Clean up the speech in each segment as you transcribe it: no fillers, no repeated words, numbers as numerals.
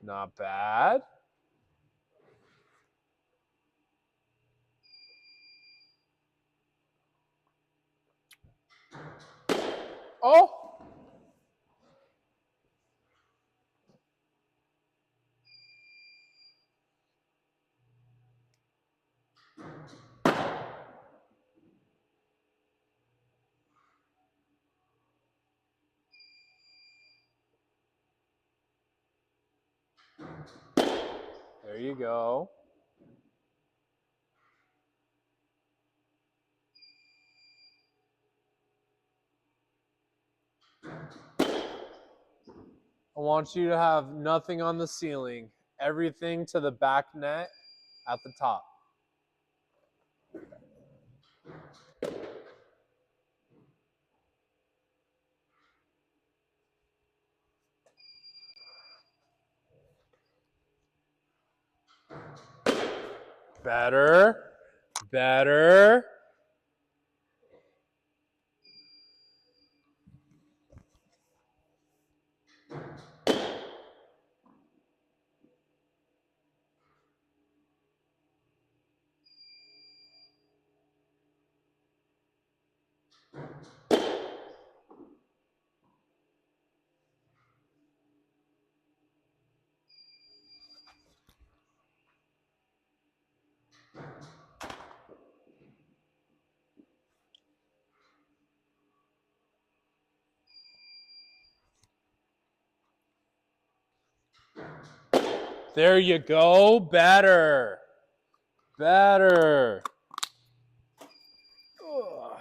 Not bad. Oh! There you go. I want you to have nothing on the ceiling. Everything to the back net at the top. Better. Better. There you go. Better. Better. Ugh.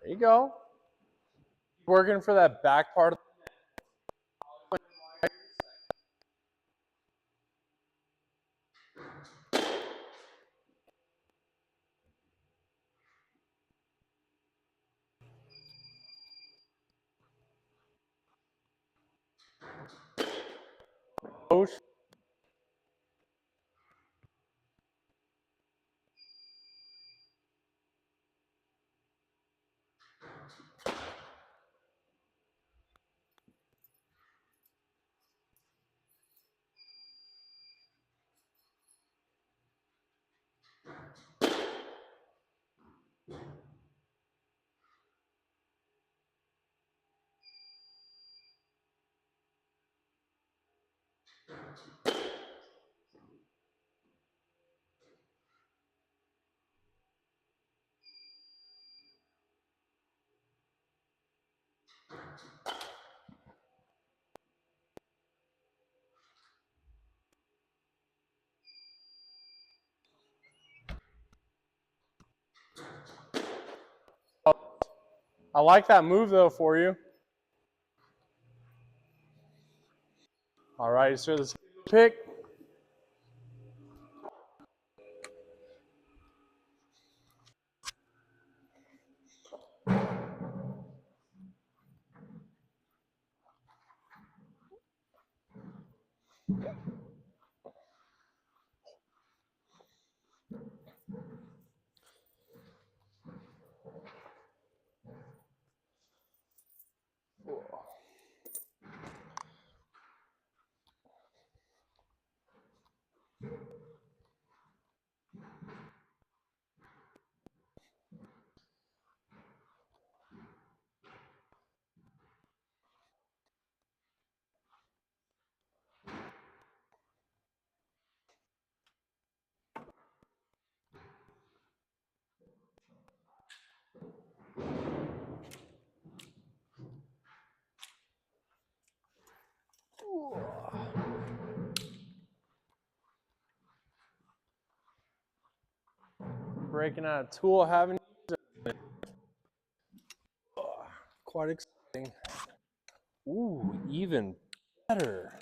There you go. Working for that back part. I like that move though for you. All right, so let's pick. Breaking out a tool, having quite exciting. Ooh, even better.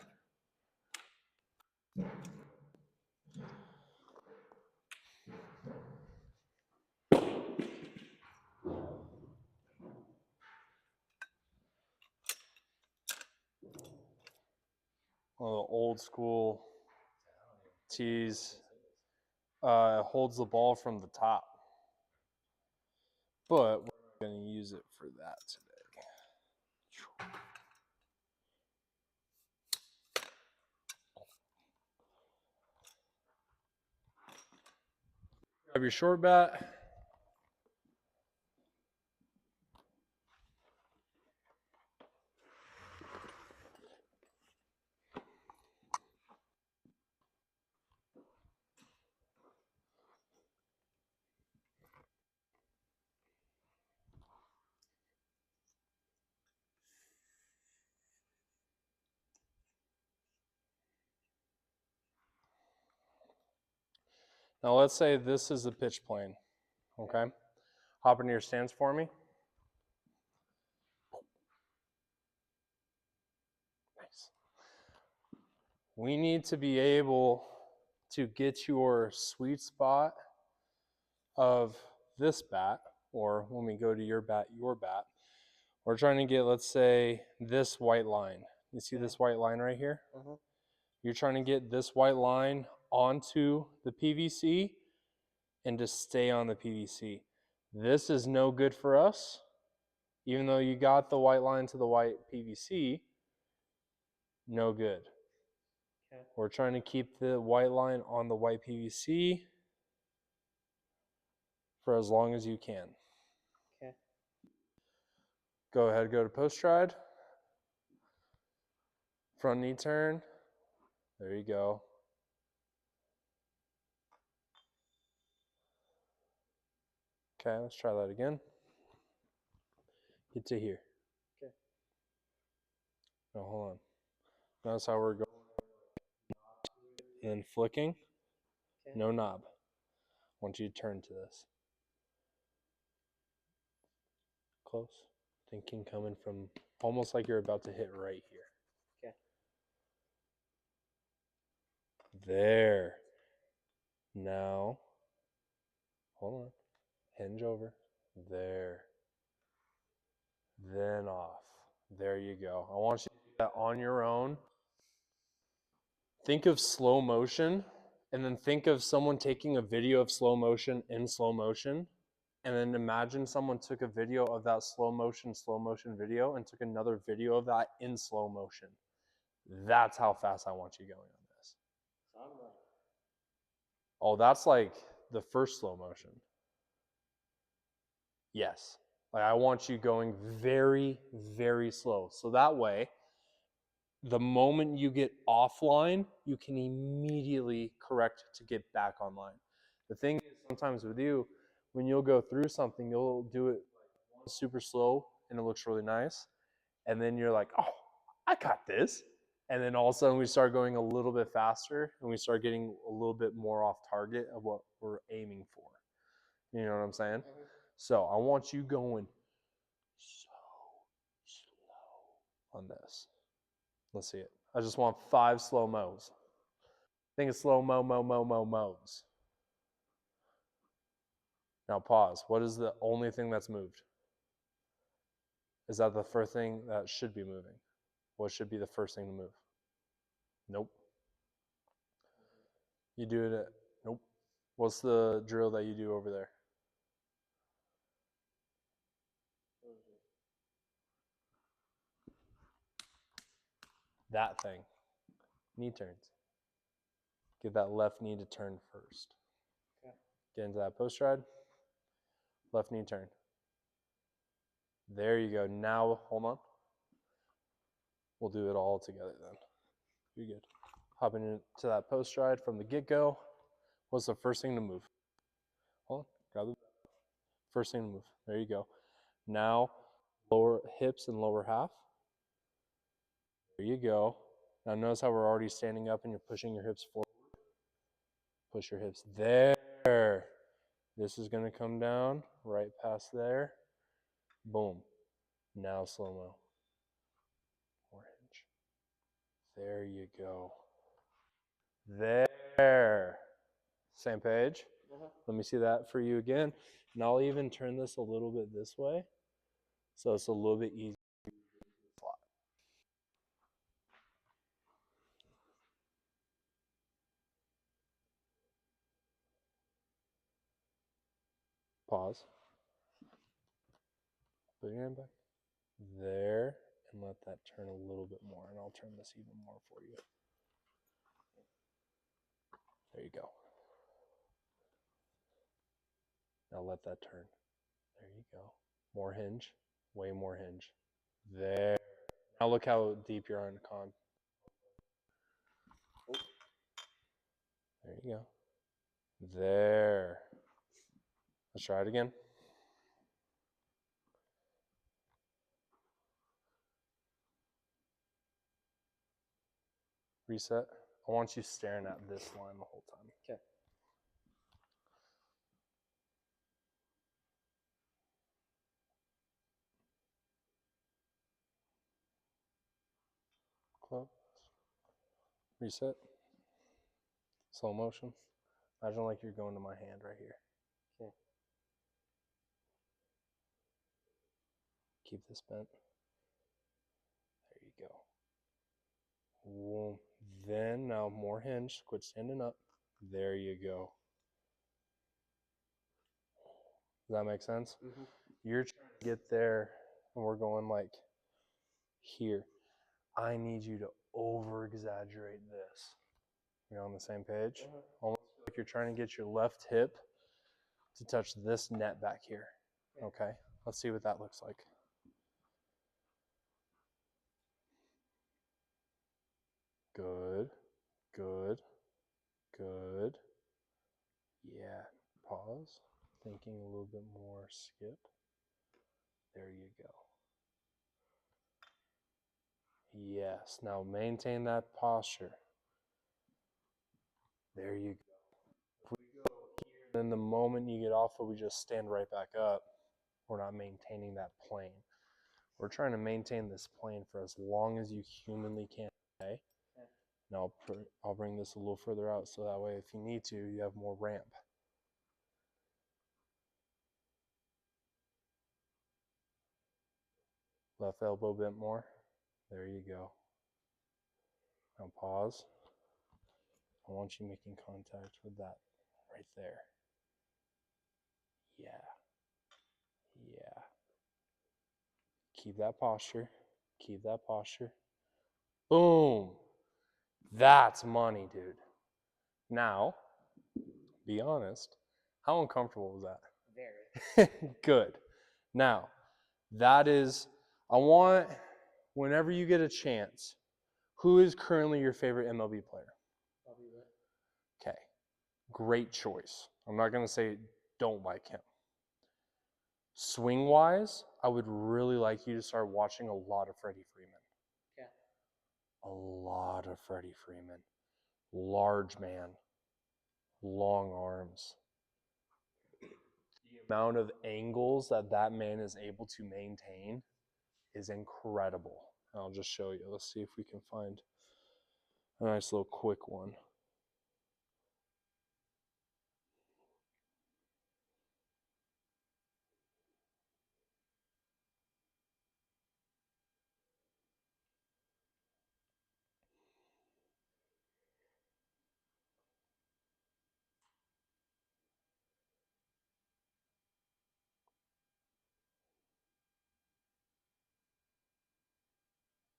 One of the old school tees. Holds the ball from the top. But we're going to use it for that today. Grab your short bat. Now let's say this is the pitch plane, okay? Hop into your stance for me. Nice. We need to be able to get your sweet spot of this bat, or when we go to your bat, we're trying to get, let's say, this white line. You see this white line right here? You're trying to get this white line onto the PVC and to stay on the PVC. This is no good for us. Even though you got the white line to the white PVC, no good. Okay. We're trying to keep the white line on the white PVC for as long as you can. Okay. Go ahead, go to post stride. Front knee turn. There you go. Okay, let's try that again. Get to here. Okay. Now hold on. Notice how we're going and flicking. Okay. No knob. I want you to turn to this. Close. Thinking coming from almost like you're about to hit right here. Okay. There. Now, hold on. Hinge over. There. Then off. There you go. I want you to do that on your own. Think of slow motion, and then think of someone taking a video of slow motion in slow motion, and then imagine someone took a video of that slow motion video and took another video of that in slow motion. That's how fast I want you going on this. Oh, that's like the first slow motion. Yes. Like I want you going very, very slow. So that way, the moment you get offline, you can immediately correct to get back online. The thing is, sometimes with you, when you'll go through something, you'll do it super slow and it looks really nice. And then you're like, oh, I got this. And then all of a sudden we start going a little bit faster and we start getting a little bit more off target of what we're aiming for. You know what I'm saying? Mm-hmm. So I want you going so slow on this. Let's see it. I just want 5 slow mo's. Think of slow mo's. Now pause. What is the only thing that's moved? Is that the first thing that should be moving? What should be the first thing to move? Nope. You do it at, nope. What's the drill that you do over there? That thing. Knee turns. Get that left knee to turn first. Okay. Get into that post stride. Left knee turn. There you go. Now, hold on. We'll do it all together then. You're good. Hopping into that post stride from the get-go. What's the first thing to move? Hold on. Grab the first thing to move. There you go. Now, lower hips and lower half. There you go. Now notice how we're already standing up and you're pushing your hips forward. Push your hips there. This is going to come down right past there. Boom. Now slow-mo. More hinge. There you go. There. Same page. Let me see that for you again. And I'll even turn this a little bit this way, so it's a little bit easier. Pause. Put your hand back. There, and let that turn a little bit more, and I'll turn this even more for you. There you go. Now let that turn. There you go. More hinge. Way more hinge. There. Now look how deep you're on con. There you go. There. Let's try it again. Reset. I want you staring at this line the whole time. Okay. Close. Reset. Slow motion. Imagine like you're going to my hand right here. Okay. Keep this bent. There you go. Whoa. Then now more hinge. Quit standing up. There you go. Does that make sense? Mm-hmm. You're trying to get there, and we're going like here. I need you to over exaggerate this. You're on the same page? Almost like you're trying to get your left hip to touch this net back here. Okay, let's see what that looks like. Good, good, good. Yeah, pause. Thinking a little bit more skip. There you go. Yes, now maintain that posture. There you go. If we go here, then the moment you get off it, we just stand right back up. We're not maintaining that plane. We're trying to maintain this plane for as long as you humanly can. Okay? Now I'll bring this a little further out so that way if you need to, you have more ramp. Left elbow bent more. There you go. Now pause. I want you making contact with that right there. Yeah. Yeah. Keep that posture. Keep that posture. Boom. That's money, dude. Now, be honest. How uncomfortable was that? Very. Good. Now, that is, I want, whenever you get a chance, who is currently your favorite MLB player? Bobby Witt. Okay. Great choice. I'm not going to say don't like him. Swing wise, I would really like you to start watching a lot of Freddie Freeman. Okay. A lot of Freddie Freeman. Large man. Long arms. The amount of angles that that man is able to maintain is incredible. I'll just show you. Let's see if we can find a nice little quick one.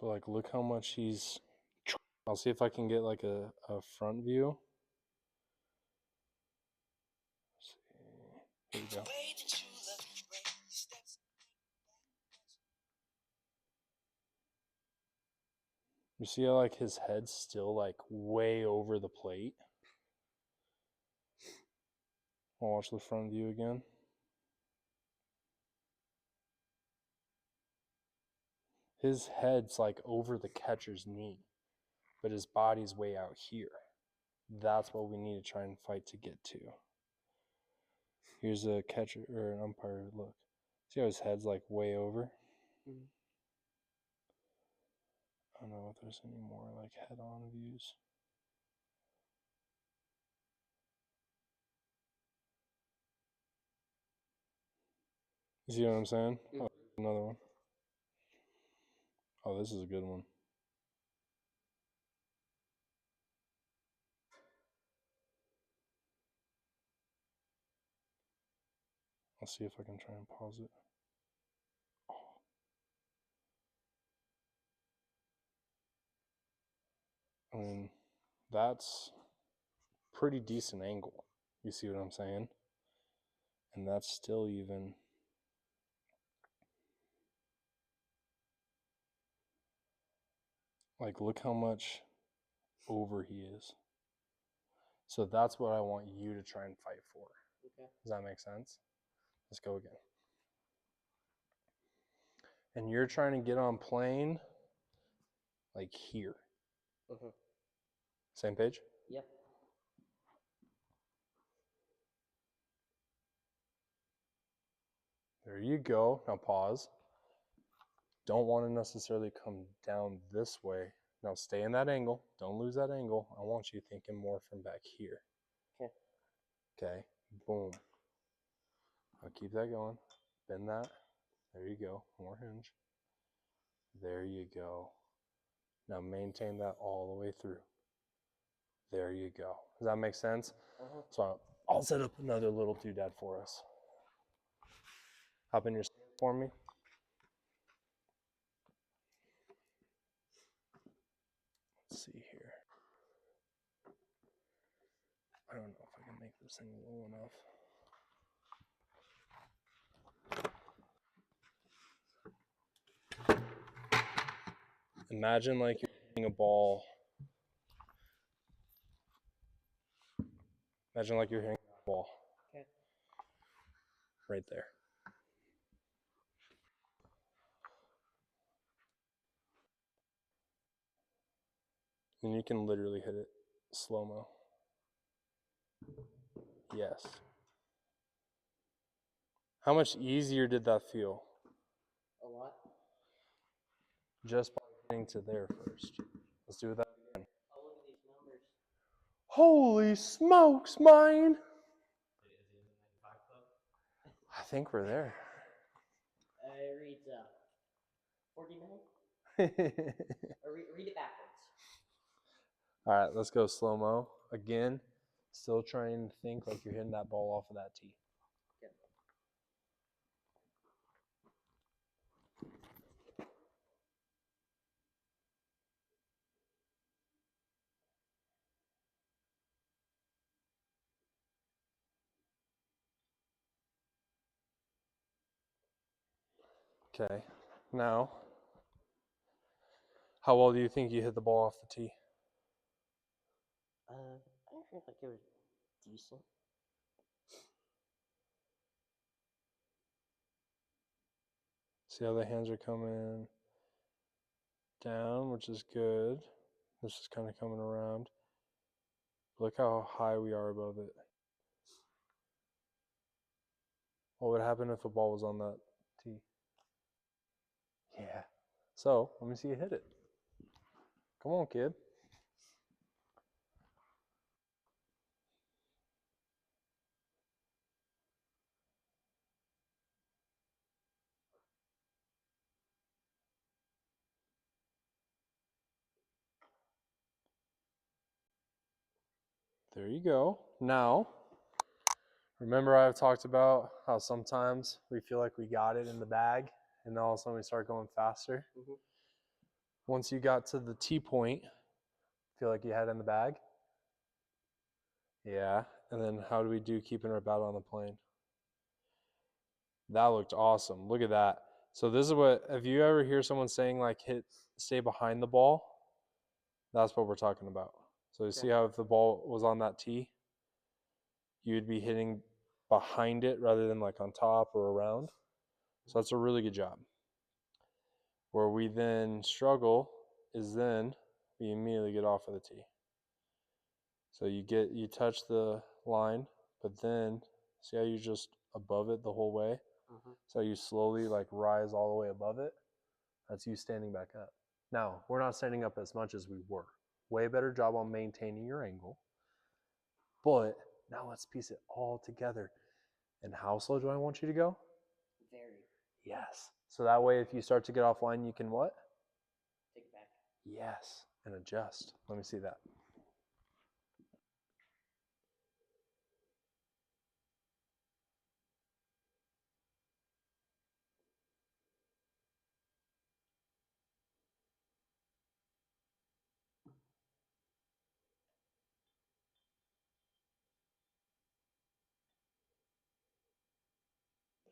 But like, look how much he's. I'll see if I can get like a front view. Let's see. Here we go. You see how like his head's still like way over the plate? I'll watch the front view again. His head's like over the catcher's knee, but his body's way out here. That's what we need to try and fight to get to. Here's a catcher or an umpire look. See how his head's like way over? Mm-hmm. I don't know if there's any more like head-on views. You see what I'm saying? Mm-hmm. Oh, another one. Oh, this is a good one. I'll see if I can try and pause it. I mean, that's pretty decent angle. You see what I'm saying? And that's still even. Like, look how much over he is. So that's what I want you to try and fight for. Okay. Does that make sense? Let's go again. And you're trying to get on plane like here. Mhm. Same page? Yep. There you go. Now pause. Don't want to necessarily come down this way. Now stay in that angle. Don't lose that angle. I want you thinking more from back here. Okay. Okay. Boom. I'll keep that going. Bend that. There you go. More hinge. There you go. Now maintain that all the way through. There you go. Does that make sense? Uh-huh. So I'll set up another little doodad for us. Hop in your seat for me. Let's see here. I don't know if I can make this thing low enough. Imagine like you're hitting a ball. Imagine like you're hitting a ball. Okay. Right there. And you can literally hit it slow-mo. Yes. How much easier did that feel? A lot. Just by getting to there first. Let's do that again. Oh, look at these numbers. Holy smokes, mine! I think we're there. It reads 49. Or read it backwards. All right, let's go slow-mo. Again, still trying to think like you're hitting that ball off of that tee. Okay, now, how well do you think you hit the ball off the tee? I feel like it was decent. See how the hands are coming down, which is good. This is kind of coming around. Look how high we are above it. What would happen if a ball was on that tee? Yeah. So, let me see you hit it. Come on, kid. There you go. Now, remember I've talked about how sometimes we feel like we got it in the bag and then all of a sudden we start going faster. Mhm. Once you got to the tee point, feel like you had it in the bag? Yeah. And then how do we do keeping our bat on the plane? That looked awesome. Look at that. So this is what, if you ever hear someone saying like stay behind the ball, that's what we're talking about. So you see how if the ball was on that tee, you'd be hitting behind it rather than like on top or around. So that's a really good job. Where we then struggle is then we immediately get off of the tee. So you touch the line, but then see how you just above it the whole way? Mhm. So you slowly like rise all the way above it. That's you standing back up. Now, we're not standing up as much as we were. Way better job on maintaining your angle. But now let's piece it all together. And how slow do I want you to go? Very. Yes. So that way, if you start to get offline, you can what? Take it back. Yes. And adjust. Let me see that.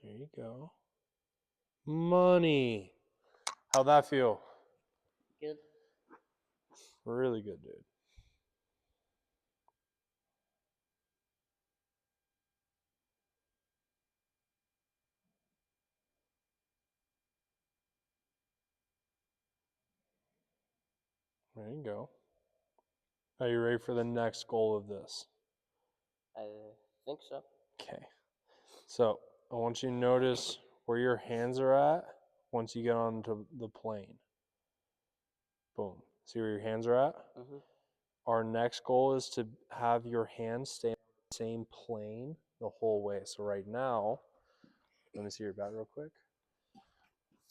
There you go. Money. How'd that feel? Good. Really good, dude. There you go. Are you ready for the next goal of this? I think so. Okay. So I want you to notice where your hands are at once you get onto the plane. Boom. See where your hands are at? Mm-hmm. Our next goal is to have your hands stay on the same plane the whole way. So right now, let me see your bat real quick.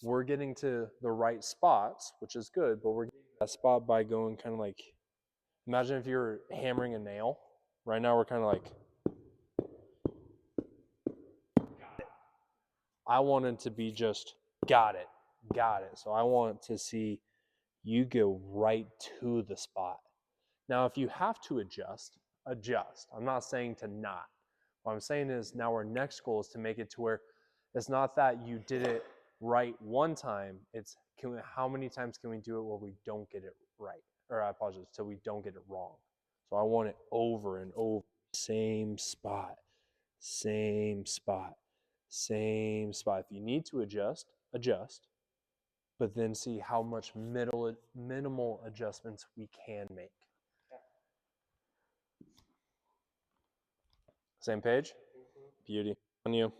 We're getting to the right spots, which is good, but we're getting to that spot by going kind of like, imagine if you were hammering a nail. Right now we're kind of like, I want it to be just, got it. So I want to see you go right to the spot. Now, if you have to adjust. I'm not saying to not. What I'm saying is now our next goal is to make it to where it's not that you did it right one time. It's how many times can we do it where we don't get it right? Or I apologize, till we don't get it wrong. So I want it over and over. Same spot. If you need to adjust, but then see how much minimal adjustments we can make. Same page? Beauty. On you.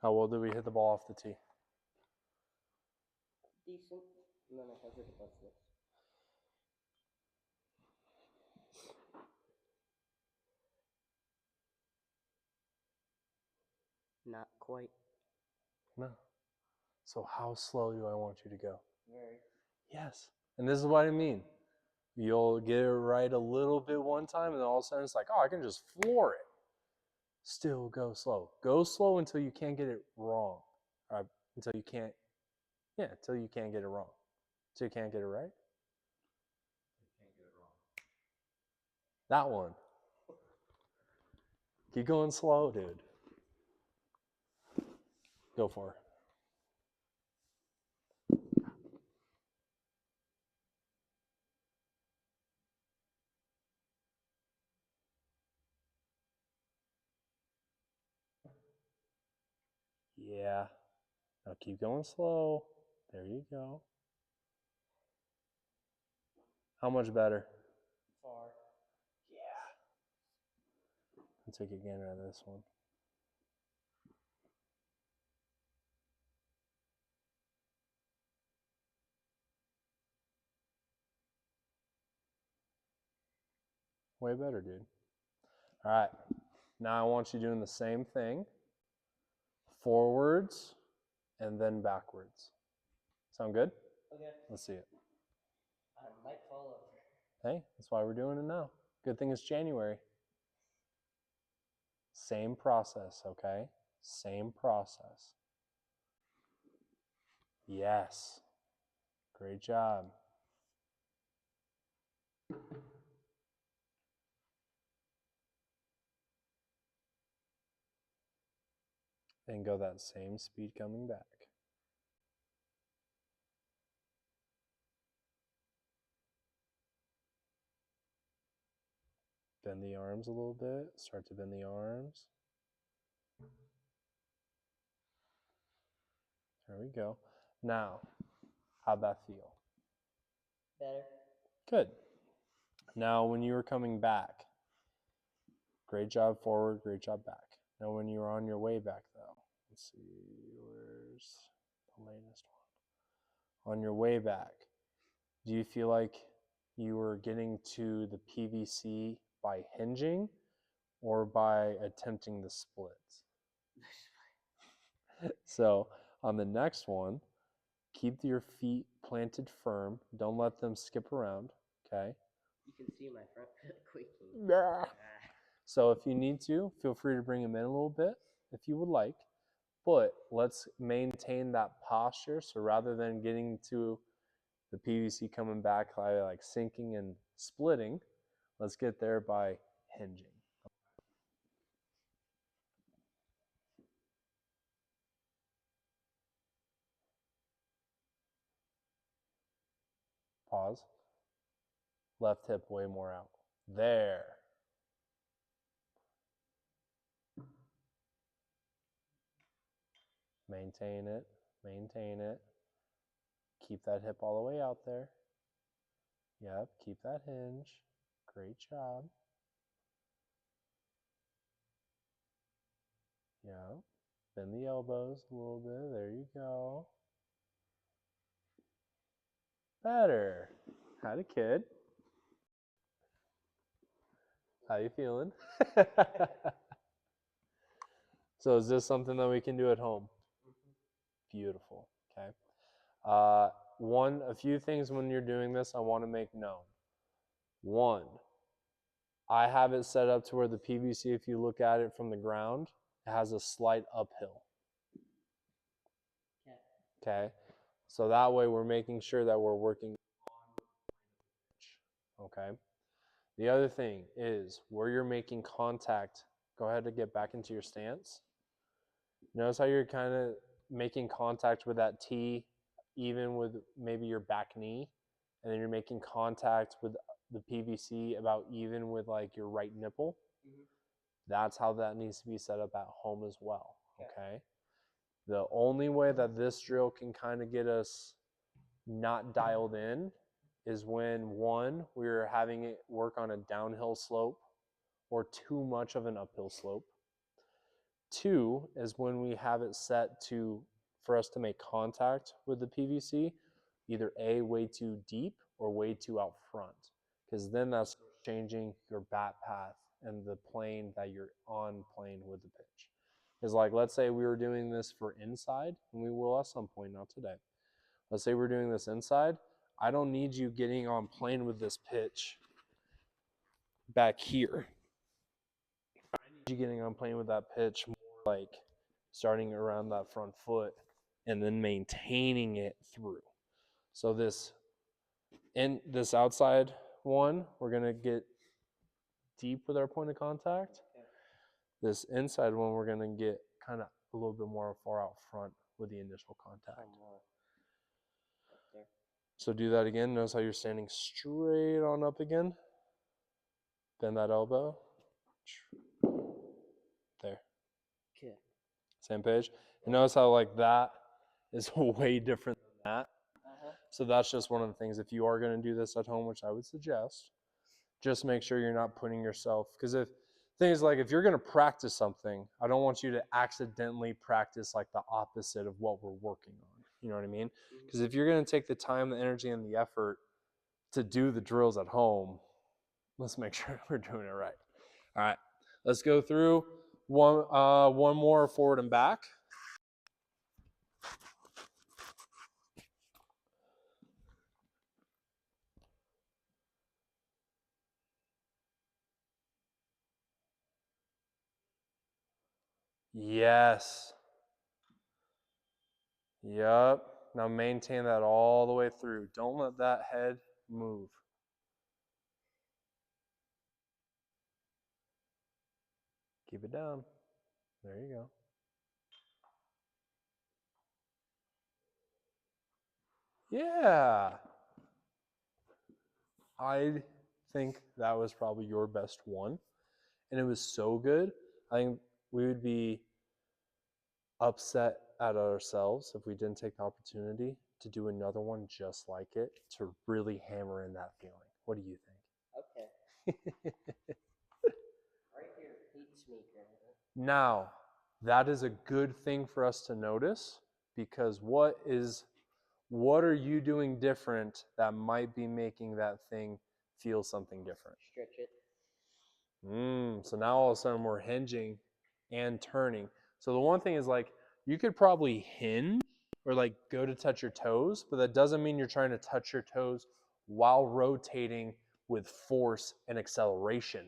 How well did we hit the ball off the tee? Decent. And then I hovered above this. Not quite. No. So how slow do I want you to go? Very. Yes. And this is what I mean. You'll get it right a little bit one time, and then all of a sudden it's like, oh, I can just floor it. Still go slow. Go slow until you can't get it wrong. Until you can't get it wrong. Until you can't get it right. That one. Keep going slow, dude. Go for it. Yeah. Now keep going slow. There you go. How much better? Far. Yeah. Let's take a gander at this one. Way better, dude. All right. Now I want you doing the same thing. Forwards and then backwards. Sound good? Okay. Let's see it. I might fall over. Hey, that's why we're doing it now. Good thing it's January. Same process, okay? Same process. Yes. Great job. And go that same speed coming back. Bend the arms a little bit. Start to bend the arms. There we go. Now, how'd that feel? Better. Good. Now, when you were coming back, great job forward, great job back. Now, when you were on your way back, though, let's see, where's the latest one? On your way back, do you feel like you were getting to the PVC by hinging or by attempting the splits? So, on the next one, keep your feet planted firm. Don't let them skip around, okay? You can see my front foot quaking. Yeah. So if you need to, feel free to bring them in a little bit if you would like. But let's maintain that posture. So rather than getting to the PVC coming back by like sinking and splitting, let's get there by hinging. Pause. Left hip way more out. There. Maintain it. Maintain it. Keep that hip all the way out there. Yep, keep that hinge. Great job. Yep. Bend the elbows a little bit. There you go. Better. Had a kid. How you feeling? So is this something that we can do at home? Beautiful. Okay. A few things when you're doing this I want to make known. One, I have it set up to where the PVC, if you look at it from the ground, it has a slight uphill. Okay. So that way we're making sure that we're working on the pitch. Okay. The other thing is where you're making contact, go ahead and get back into your stance. Notice how you're kind of making contact with that tee, even with maybe your back knee, and then you're making contact with the PVC about even with like your right nipple. Mm-hmm. That's how that needs to be set up at home as well. Okay. The only way that this drill can kind of get us not dialed in is when, one, we're having it work on a downhill slope or too much of an uphill slope. Two is when we have it set for us to make contact with the PVC, either A, way too deep or way too out front, because then that's changing your bat path and the plane that you're on playing with the pitch. Is like, let's say we were doing this for inside, and we will at some point, not today. Let's say we're doing this inside. I don't need you getting on plane with this pitch back here. I need you getting on plane with that pitch more like starting around that front foot and then maintaining it through. So this outside one, we're going to get deep with our point of contact. This inside one, we're going to get kind of a little bit more far out front with the initial contact. So do that again. Notice how you're standing straight on up again. Bend that elbow. There. Okay. Same page. And notice how like that is way different than that. So that's just one of the things. If you are going to do this at home, which I would suggest, just make sure you're not putting yourself, because if you're going to practice something, I don't want you to accidentally practice like the opposite of what we're working on. You know what I mean? Because if you're going to take the time, the energy, and the effort to do the drills at home, let's make sure we're doing it right. All right, let's go through one more forward and back. Yes. Yep. Now maintain that all the way through. Don't let that head move. Keep it down. There you go. Yeah. I think that was probably your best one. And it was so good. I think we would be upset at ourselves if we didn't take the opportunity to do another one just like it, to really hammer in that feeling. What do you think? Okay. Right here, beats me, Grandpa. Now, that is a good thing for us to notice, because what are you doing different that might be making that thing feel something different? Stretch it. So now all of a sudden we're hinging and turning. So the one thing is, like, you could probably hinge or like go to touch your toes, but that doesn't mean you're trying to touch your toes while rotating with force and acceleration.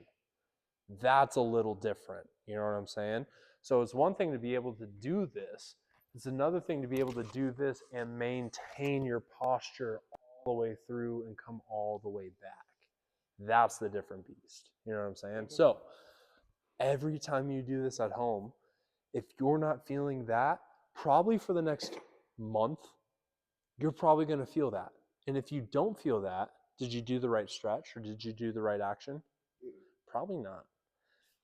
That's a little different. You know what I'm saying? So it's one thing to be able to do this. It's another thing to be able to do this and maintain your posture all the way through and come all the way back. That's the different beast. You know what I'm saying? So every time you do this at home, if you're not feeling that, probably for the next month, you're probably going to feel that. And if you don't feel that, did you do the right stretch or did you do the right action? Probably not.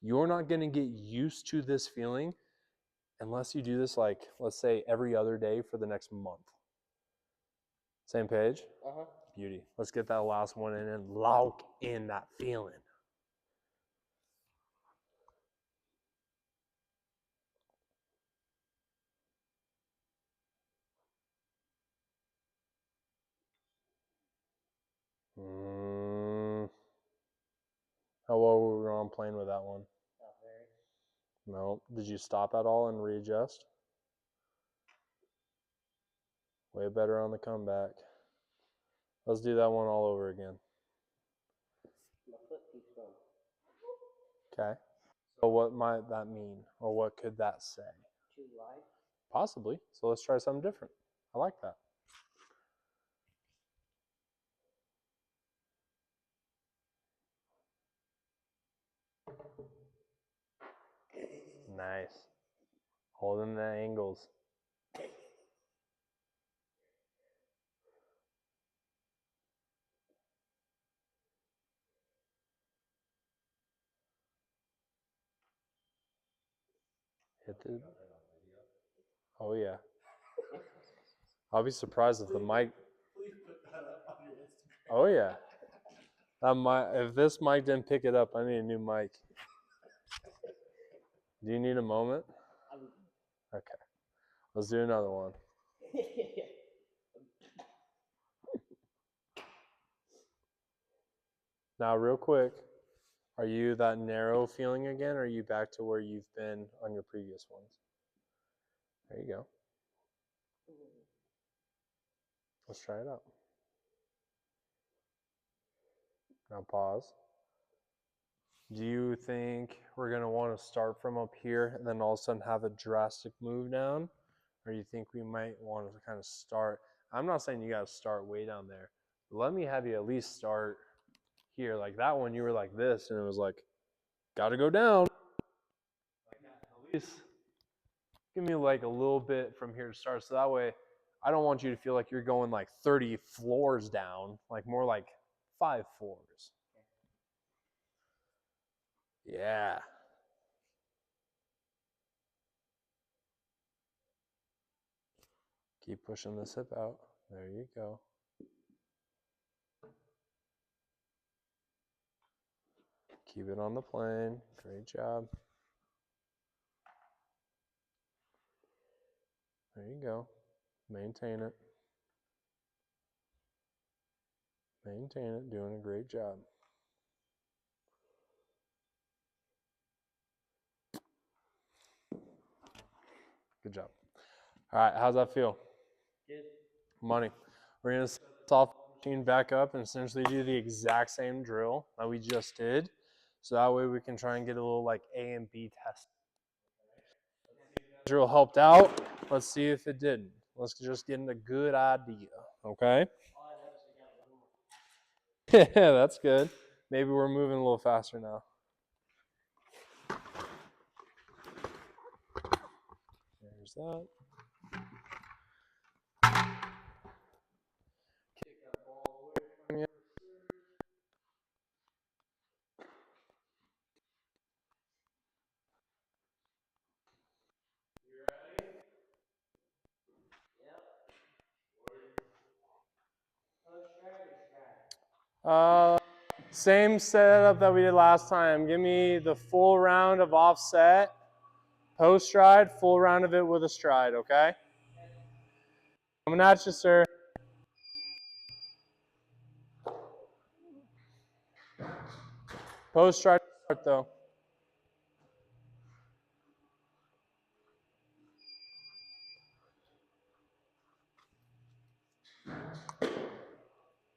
You're not going to get used to this feeling unless you do this, like, let's say every other day for the next month. Same page? Uh-huh. Beauty. Let's get that last one in and lock in that feeling. How well were we on playing with that one? Not very. No. Did you stop at all and readjust? Way better on the comeback. Let's do that one all over again. My foot keeps going. Okay. So what might that mean? Or what could that say? Too wide. Possibly. So let's try something different. I like that. Nice. Holding the angles. Hit the... Oh, yeah. I'll be surprised if the mic... Please put that up on your Instagram. Oh, yeah. If this mic didn't pick it up, I need a new mic. Do you need a moment? Okay. Let's do another one. Now, real quick, are you that narrow feeling again, or are you back to where you've been on your previous ones? There you go. Let's try it out. Now pause. Do you think we're going to want to start from up here and then all of a sudden have a drastic move down? Or you think we might want to kind of start? I'm not saying you got to start way down there. But let me have you at least start here. Like that one, you were like this, and it was like, got to go down. Like that, at least give me like a little bit from here to start. So that way, I don't want you to feel like you're going like 30 floors down, like more like 5 floors. Yeah. Keep pushing this hip out. There you go. Keep it on the plane. Great job. There you go. Maintain it. Maintain it. Doing a great job. Good job. All right, how's that feel? Good. Money. We're going to set the softball machine back up and essentially do the exact same drill that we just did. So that way we can try and get a little like A and B test. Drill helped out. Let's see if it didn't. Let's just get a good idea. Okay? Yeah, that's good. Maybe we're moving a little faster now. There's that. Kick that ball away from you. You ready? Yep. Same setup that we did last time. Give me the full round of offset, post stride, full round of it with a stride, okay? Coming at you, sir. Post stride start though.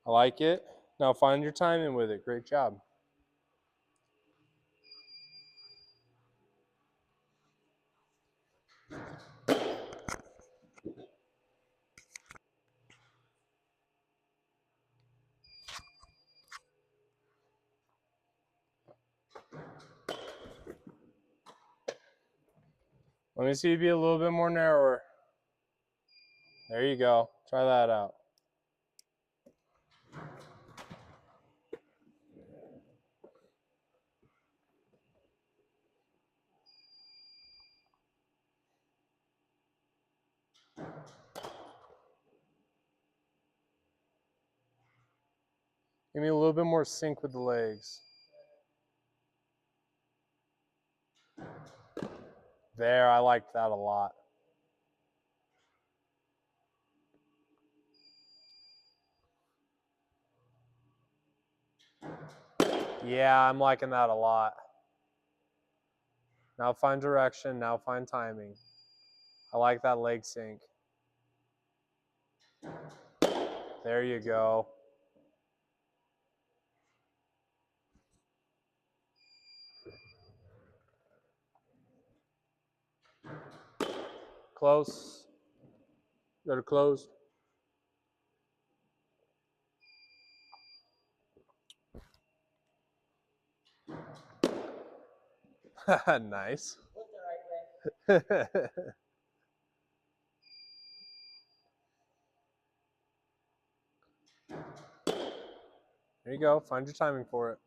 I like it. Now find your timing with it. Great job. Let me see you be a little bit more narrower. There you go. Try that out. Give me a little bit more sync with the legs. There, I liked that a lot. Yeah, I'm liking that a lot. Now find direction, now find timing. I like that leg sync. There you go. Close. Go to close. Nice. Look the right way. There you go. Find your timing for it.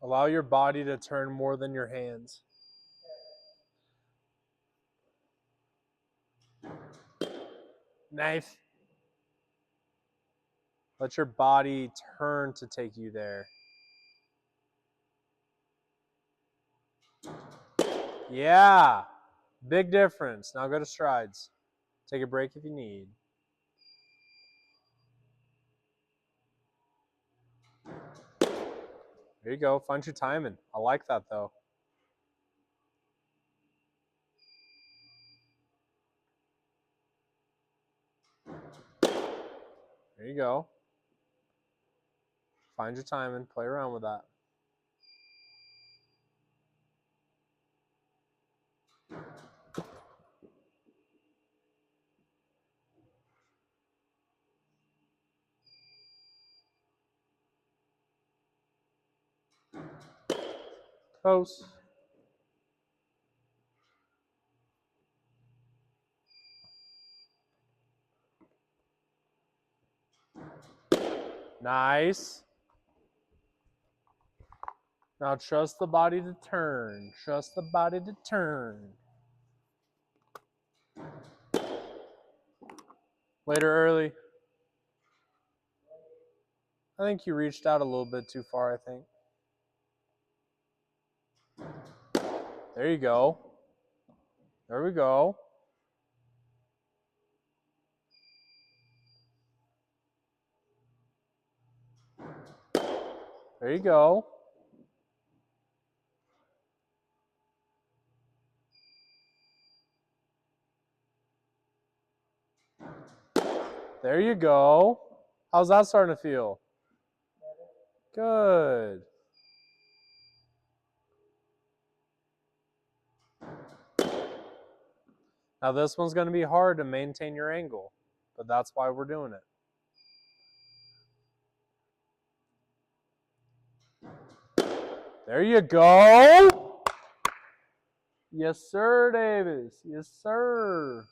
Allow your body to turn more than your hands. Knife. Let your body turn to take you there. Yeah. Big difference. Now go to strides. Take a break if you need. There you go. Find your timing. I like that though. There you go. Find your timing. Play around with that. Close. Nice. Now trust the body to turn. Trust the body to turn. Later early. I think you reached out a little bit too far, I think. There you go. There we go. There you go. There you go. How's that starting to feel? Good. Now this one's going to be hard to maintain your angle, but that's why we're doing it. There you go. Yes, sir, Davis. Yes, sir.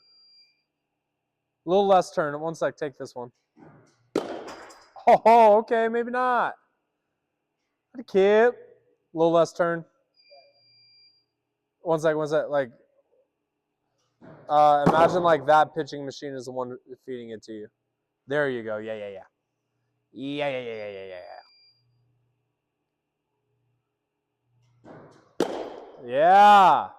A little less turn. 1 sec. Take this one. Oh, okay. Maybe not. Kip. A little less turn. 1 sec. 1 sec. Like, imagine like that pitching machine is the one feeding it to you. There you go. Yeah, yeah, yeah. Yeah, yeah, yeah, yeah, yeah, yeah. Yeah.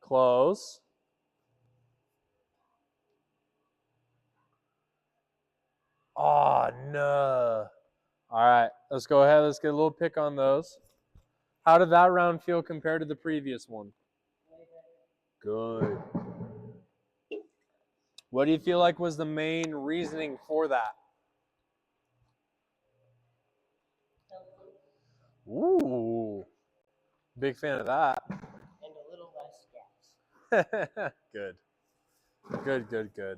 Close. Oh, no. All right, let's go ahead. Let's get a little pick on those. How did that round feel compared to the previous one? Good. What do you feel like was the main reasoning for that? Ooh, big fan of that. And a little less gas. Good. Good, good, good.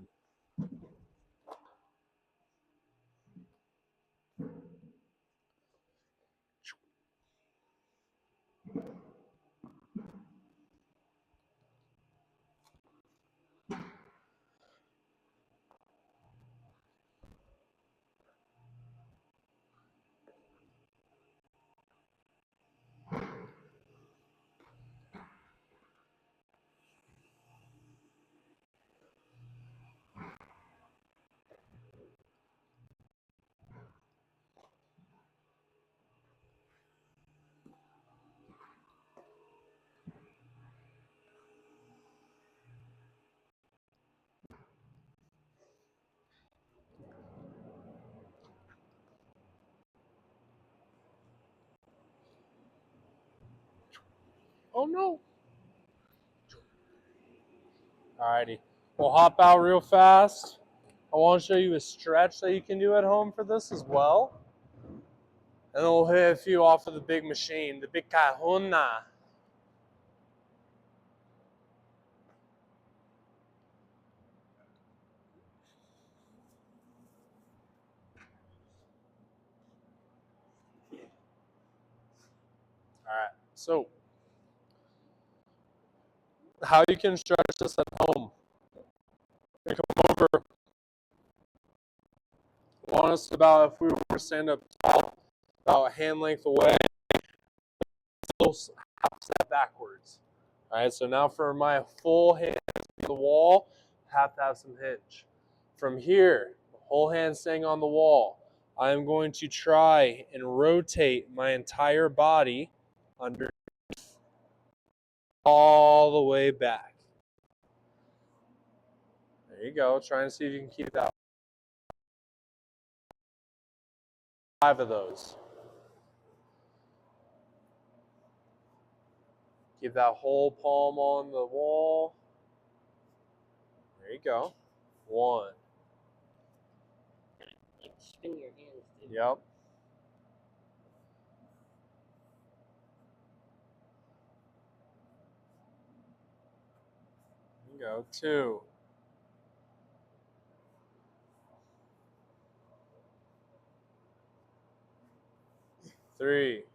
Oh, no. Alrighty. We'll hop out real fast. I want to show you a stretch that you can do at home for this as well. And then we'll hit a few off of the big machine, the big kahuna. Alright, so how you can stretch this at home. You come over, want us about if we were to stand up tall, about a hand length away, a little half step backwards. Alright, so now for my full hand to the wall, have to have some hinge. From here, whole hand staying on the wall, I am going to try and rotate my entire body under all the way back. There you go. Try and see if you can keep that. 5 of those. Keep that whole palm on the wall. There you go. 1. Like spin your hands, dude. Yep. There you go. 2. 3.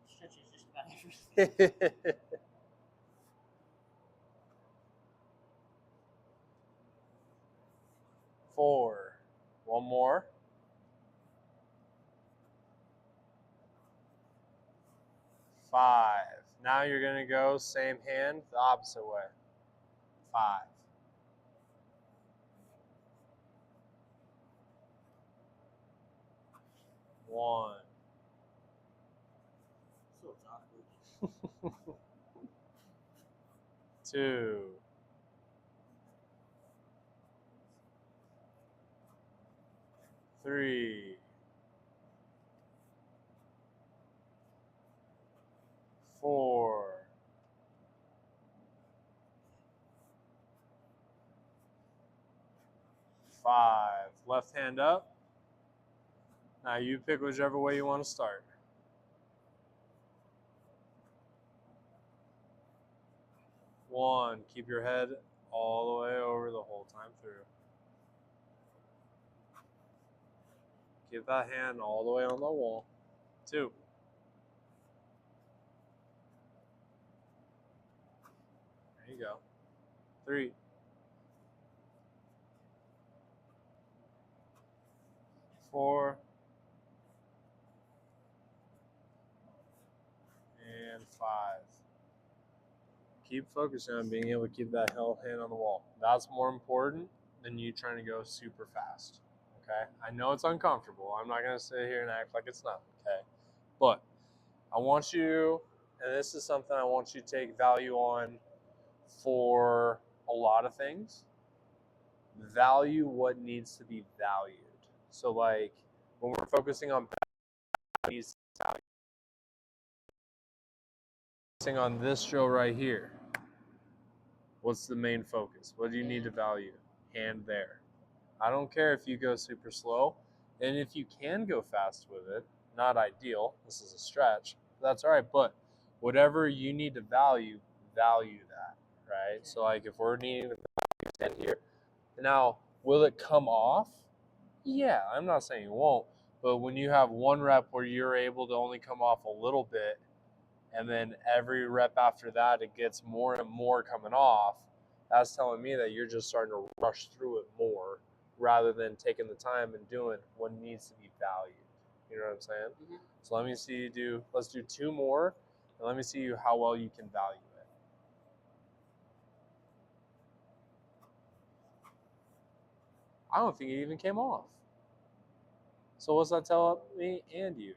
Stretches just about everything. 4. One more. 5. Now you're going to go same hand, the opposite way. 5. 1. So it's awkward. 2. 3. 4. 5. Left hand up. Now you pick whichever way you want to start. 1. Keep your head all the way over the whole time through. Keep that hand all the way on the wall. 2. 3. 4. And 5. Keep focusing on being able to keep that held hand on the wall. That's more important than you trying to go super fast. Okay? I know it's uncomfortable. I'm not going to sit here and act like it's not. Okay? But I want you, and this is something I want you to take value on for a lot of things. Value what needs to be valued. So like when we're focusing on focusing on this drill right here, what's the main focus? What do you need to value? Hand there. I don't care if you go super slow, and if you can go fast with it, not ideal. This is a stretch. That's all right, but whatever you need to value that, right? So like if we're needing to stand here, now will it come off? Yeah, I'm not saying it won't, but when you have one rep where you're able to only come off a little bit, and then every rep after that it gets more and more coming off, that's telling me that you're just starting to rush through it more rather than taking the time and doing what needs to be valued. You know what I'm saying? Mhm. So let me see you do, let's do 2 more, and let me see you how well you can value it. I don't think it even came off. So what's that tell me and you?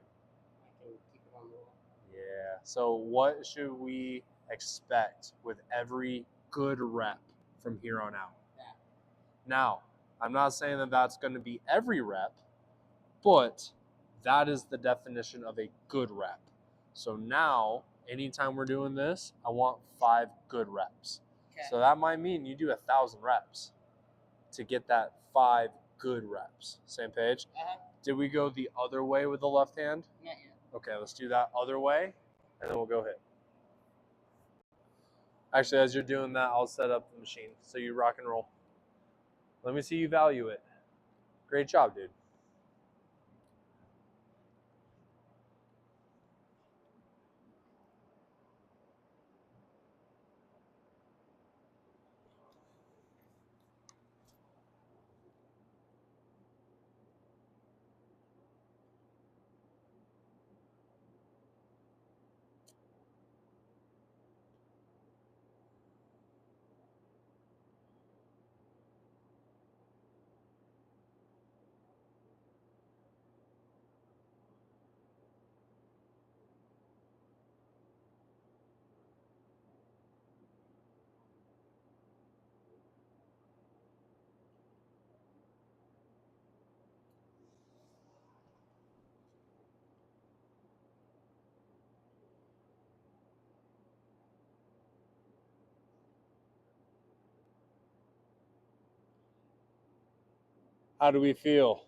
I can keep it on the wall. Yeah. So what should we expect with every good rep from here on out? That. Now, I'm not saying that that's going to be every rep, but that is the definition of a good rep. So now, anytime we're doing this, I want 5 good reps. Okay. So that might mean you do 1,000 reps to get that 5 good reps. Same page? Did we go the other way with the left hand? Not yet. Okay, let's do that other way, and then we'll go hit. Actually, as you're doing that, I'll set up the machine so you rock and roll. Let me see you value it. Great job, dude. How do we feel?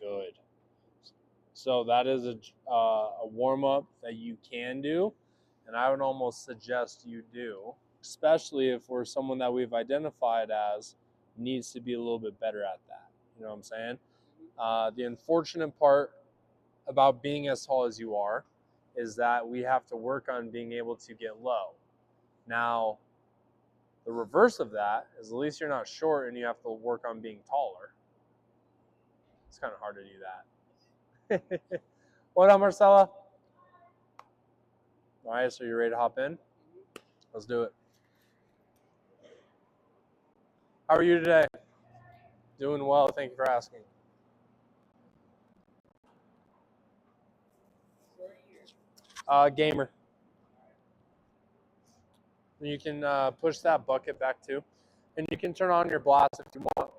Good. So that is a warm-up that you can do, and I would almost suggest you do, especially if we're someone that we've identified as needs to be a little bit better at that. You know what I'm saying? The unfortunate part about being as tall as you are is that we have to work on being able to get low. Now, the reverse of that is at least you're not short and you have to work on being taller. It's kind of hard to do that. What up, Marcella? All right, so you're ready to hop in? Let's do it. How are you today? Doing well, thank you for asking. Gamer. You can push that bucket back too. And you can turn on your blast if you want.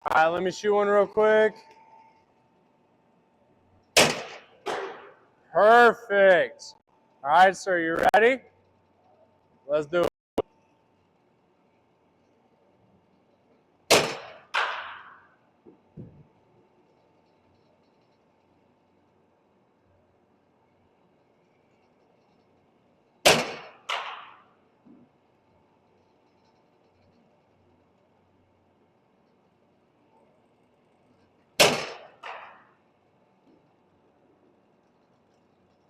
All right, let me shoot one real quick. Perfect. All right, sir, you ready? Let's do it.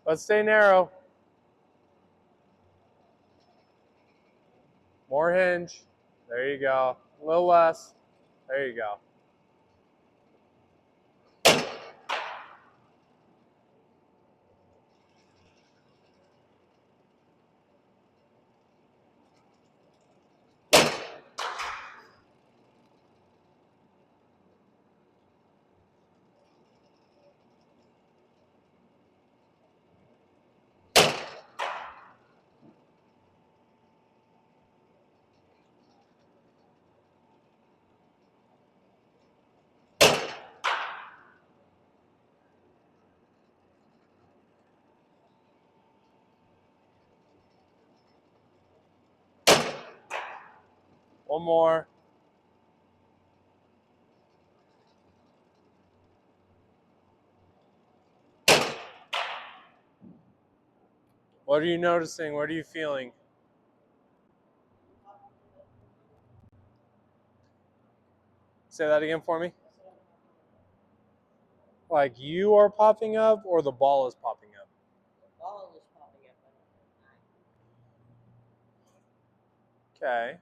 Let's stay narrow. More hinge. There you go. A little less. There you go. One more. What are you noticing? What are you feeling? Say that again for me. Like you are popping up or the ball is popping up? The ball is popping up. Okay.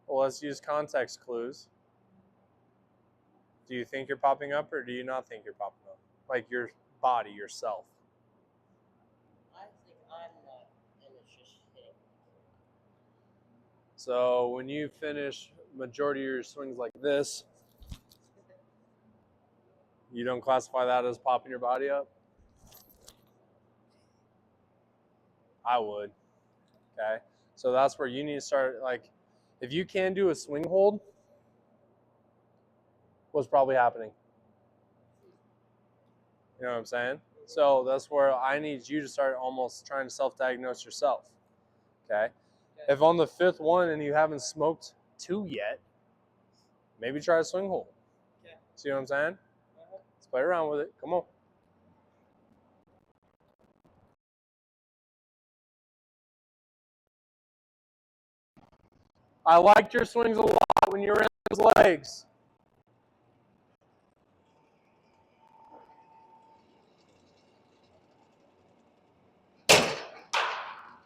Well, let's use context clues. Do you think you're popping up or do you not think you're popping up? Like your body, yourself. I think I'm not, and it's just hitting. So when you finish majority of your swings like this, you don't classify that as popping your body up? I would. Okay. So that's where you need to start, like, if you can do a swing hold, what's probably happening? You know what I'm saying? So that's where I need you to start almost trying to self-diagnose yourself. Okay. If on the fifth one and you haven't smoked two yet, maybe try a swing hold. Okay. See what I'm saying? Let's play around with it. Come on. I liked your swings a lot when you were in those legs.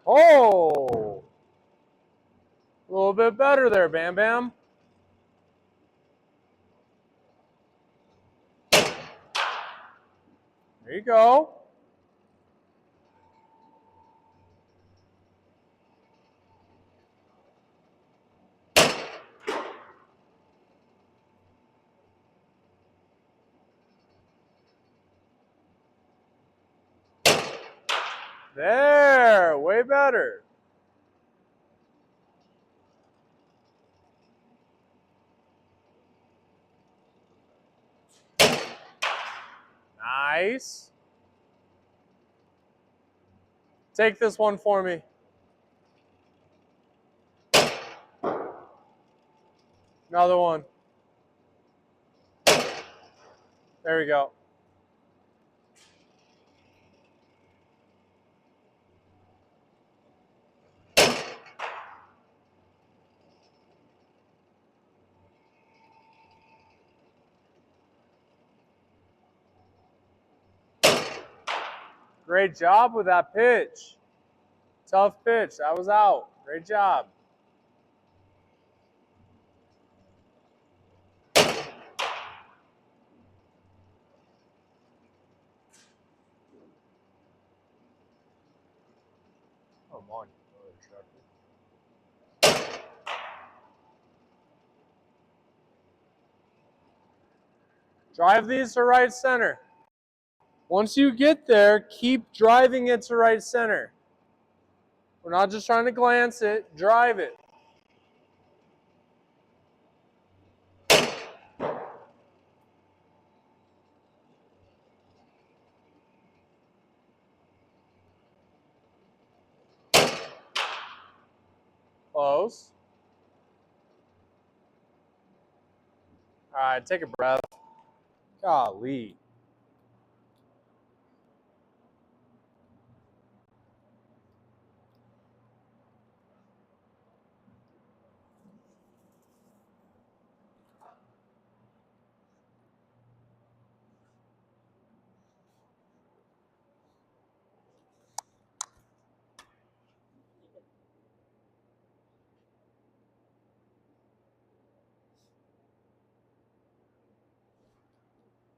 Oh, a little bit better there, Bam Bam. There you go. There, way better. Nice. Take this one for me. Another one. There we go. Great job with that pitch. Tough pitch. That was out. Great job. Come on, you mother trucker. Drive these to right center. Once you get there, keep driving it to right center. We're not just trying to glance it, drive it. Close. All right, take a breath. Golly.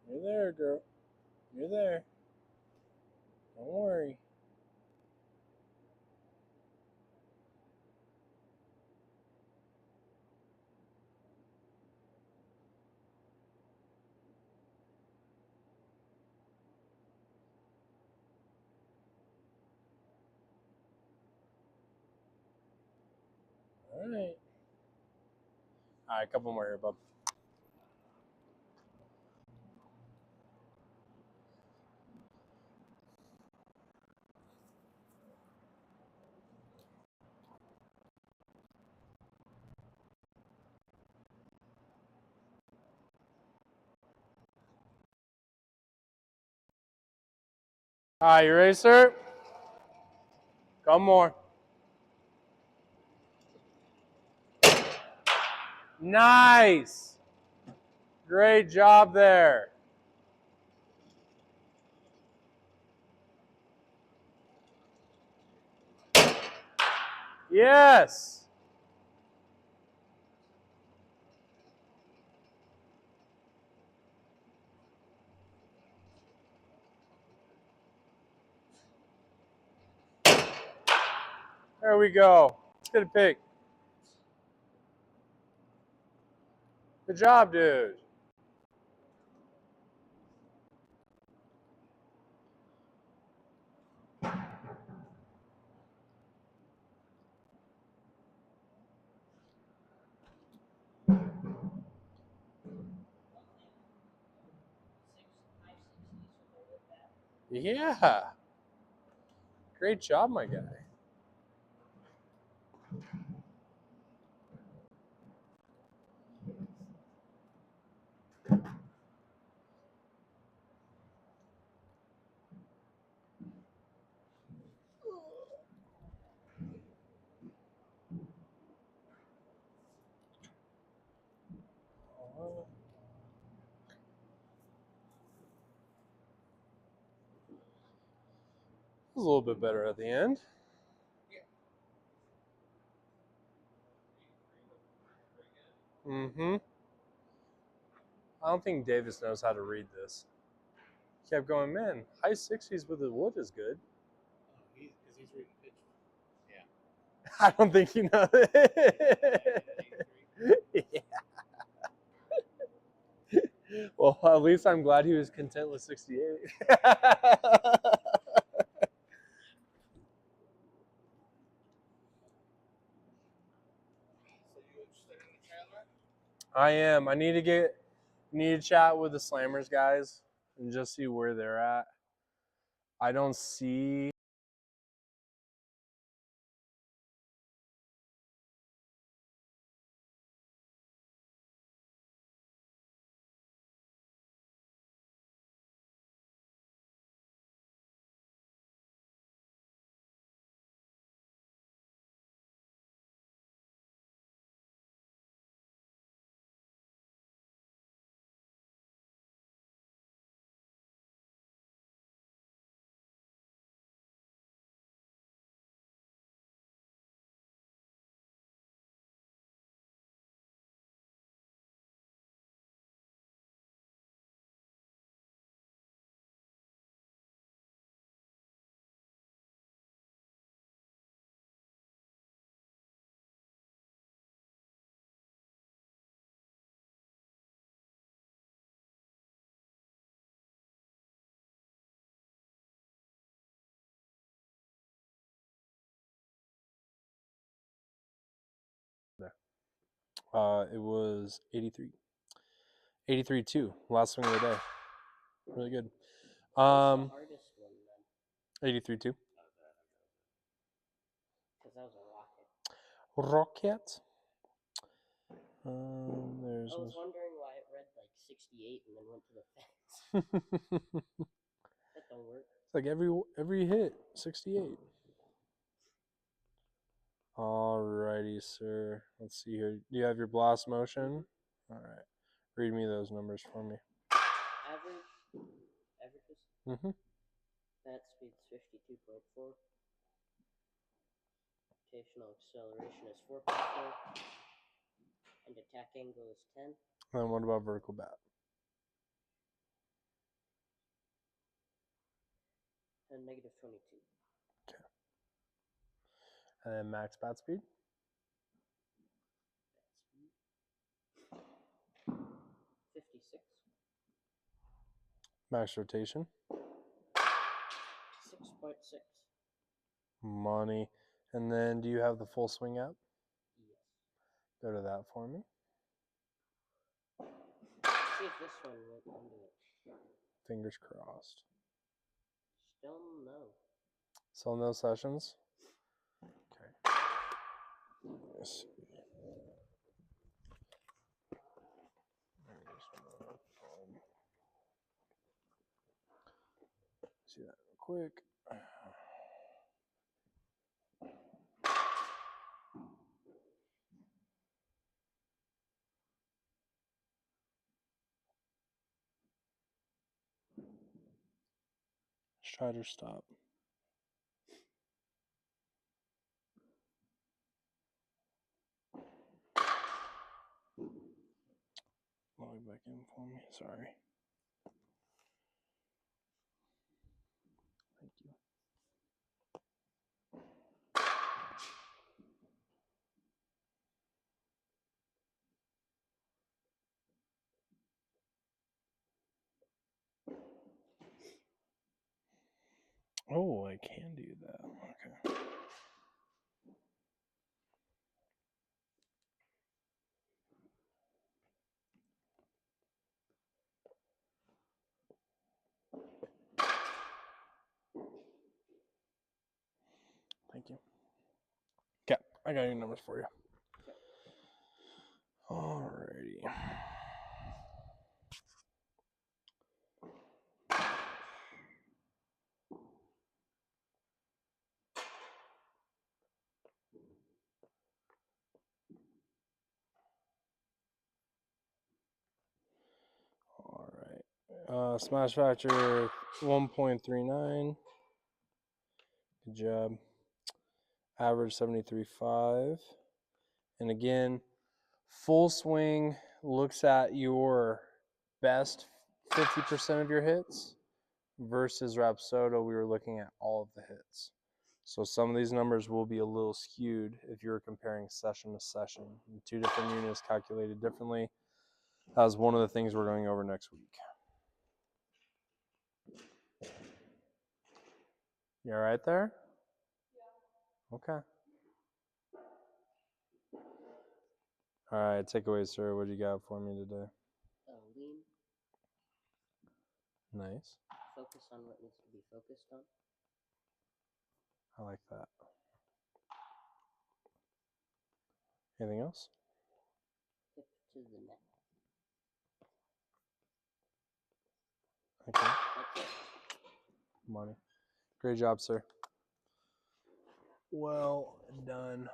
You're there, girl. You're there. Don't worry. All right. All right, a couple more here, bub. All right, you ready, sir? Couple more. Nice. Great job there. Yes. There we go. Let's get a pick. Good job, dude. Yeah. Great job, my guy. It was a little bit better at the end. Mm-hmm. I don't think Davis knows how to read this. Kept going, man, high 60s with the wood is good. Because he's reading pitch. I don't think he knows. Yeah. Well, at least I'm glad he was content with 68. So you interested in the Chandler? I am. I need to chat with the Slammers guys and just see where they're at. I don't see there. It was 83. 83-2. Last swing of the day. Really good. What's the hardest one then? 83-2. Because that was a rocket. Rocket. I There's. was wondering why it read like 68 and then went to the fence. It's That don't work. like every hit, 68. Alrighty, sir. Let's see here. Do you have your blast motion? All right. Read me those numbers for me. Averages. Mm-hmm. Bat speed's 52.4. Rotational acceleration is 4.4. And attack angle is 10. And what about vertical bat? to negative 22. And then max bat speed. That's 56. Max rotation. 6.6. Money. And then do you have the full swing app? Yes. Go to that for me. See if this one went into it. Fingers crossed. Still no. Still no sessions? Okay. Let's see. See that real quick. Strider stop. Log back in for me. Sorry. Thank you. Oh, I can do that. Okay. Thank you. Okay, I got your numbers for you. Alrighty. Alright. Smash factor 1.39. Good job. Average 73.5. And again, full swing looks at your best 50% of your hits versus Rapsodo, we were looking at all of the hits. So some of these numbers will be a little skewed if you're comparing session to session. Two different units calculated differently. That's one of the things we're going over next week. You all right there? Yeah. Okay. All right, takeaways, sir. What do you got for me today? Lean. Nice. Focus on what needs to be focused on. I like that. Anything else? Hip to the neck. Okay. That's it. Money. Great job, sir. Well done.